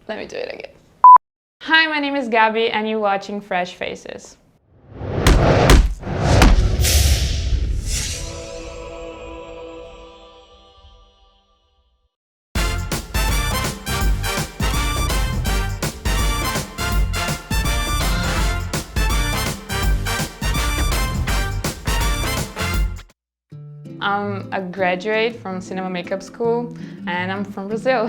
Let me do it again. Hi, my name is Gabi and you're watching Fresh Faces. I'm a graduate from cinema makeup school and I'm from Brazil.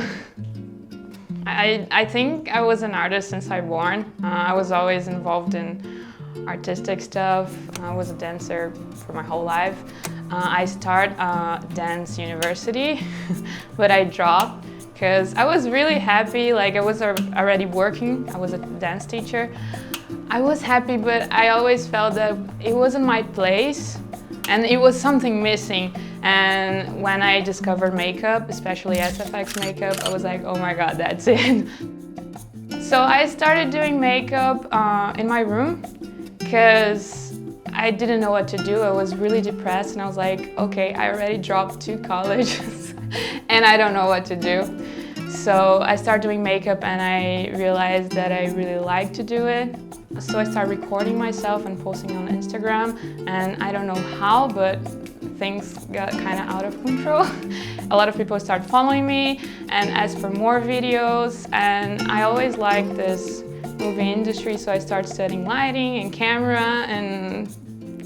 I think I was an artist since I was born. I was always involved in artistic stuff. I was a dancer for my whole life. I started dance university, but I dropped because I was really happy. Like I was already working. I was a dance teacher. I was happy, but I always felt that it wasn't my place. And it was something missing. And when I discovered makeup, especially SFX makeup, I was like, oh my God, that's it. So I started doing makeup in my room because I didn't know what to do. I was really depressed and I was like, okay, I already dropped 2 colleges and I don't know what to do. So I started doing makeup and I realized that I really like to do it. So I started recording myself and posting on Instagram, and I don't know how, but things got kind of out of control. A lot of people started following me and asked for more videos, and I always liked this movie industry, so I started studying lighting and camera and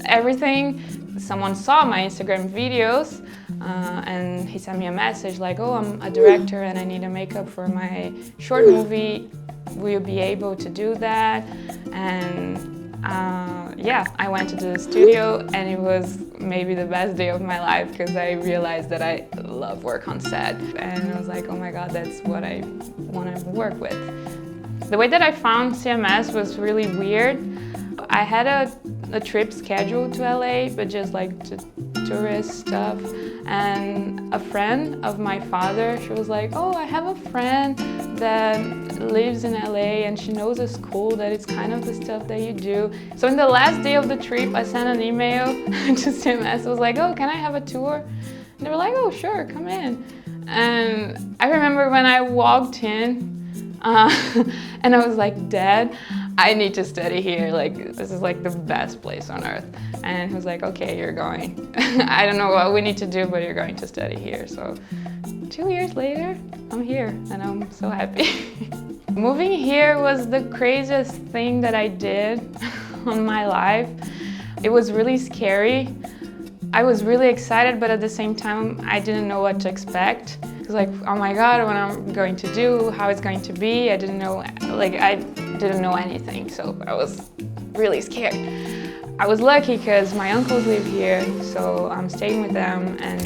everything. Someone saw my Instagram videos and he sent me a message like, oh, I'm a director and I need a makeup for my short movie. Will you be able to do that? And yeah, I went to the studio and it was maybe the best day of my life because I realized that I love work on set. And I was like, oh my God, that's what I want to work with. The way that I found CMS was really weird. I had a trip scheduled to LA, but just like tourist stuff. And a friend of my father, she was like, oh, I have a friend that lives in LA and she knows a school that it's kind of the stuff that you do. So in the last day of the trip, I sent an email to CMS. I was like, oh, can I have a tour? And they were like, oh, sure, come in. And I remember when I walked in and I was like, Dad, I need to study here. Like, this is like the best place on earth. And he was like, okay, you're going. I don't know what we need to do, but you're going to study here. So 2 years later, I'm here and I'm so happy. Moving here was the craziest thing that I did on my life. It was really scary. I was really excited, but at the same time, I didn't know what to expect. It was like, oh my God, what I'm going to do, how it's going to be. I didn't know, like, I didn't know anything, so I was really scared. I was lucky because my uncles live here, so I'm staying with them, and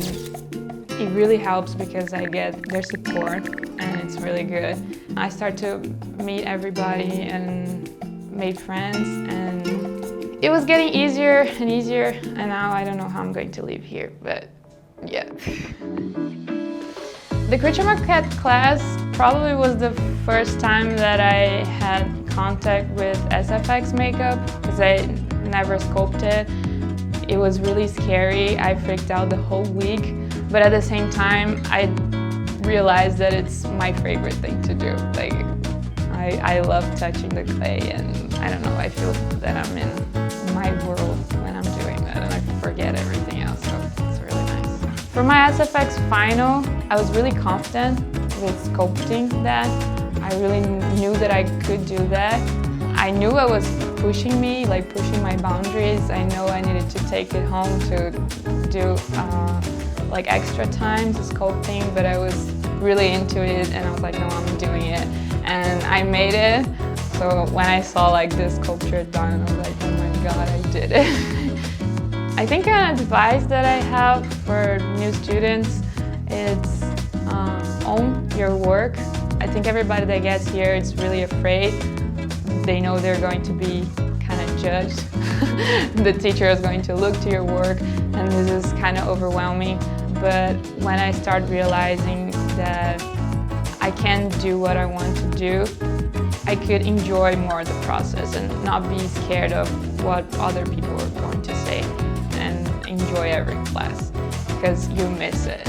it really helps because I get their support, and it's really good. I start to meet everybody and made friends, and it was getting easier and easier, and now I don't know how I'm going to live here, but yeah. The creature maquette class probably was the first time that I had contact with SFX makeup because I never sculpted. It was really scary. I freaked out the whole week, but at the same time, I realized that it's my favorite thing to do. Like, I love touching the clay, and I don't know, I feel that I'm in my world when I'm doing that, and I forget everything else, so it's really nice. For my SFX final, I was really confident with sculpting that. I really knew that I could do that. I knew it was pushing me, like pushing my boundaries. I know I needed to take it home to do like extra times sculpting, but I was really into it and I was like, no, I'm doing it. And I made it. So when I saw like this sculpture done, I was like, oh my God, I did it. I think an advice that I have for new students is own your work. I think everybody that gets here is really afraid. They know they're going to be kind of judged. The teacher is going to look to your work, and this is kind of overwhelming. But when I started realizing that I can do what I want to do, I could enjoy more the process and not be scared of what other people are going to say, and enjoy every class because you miss it.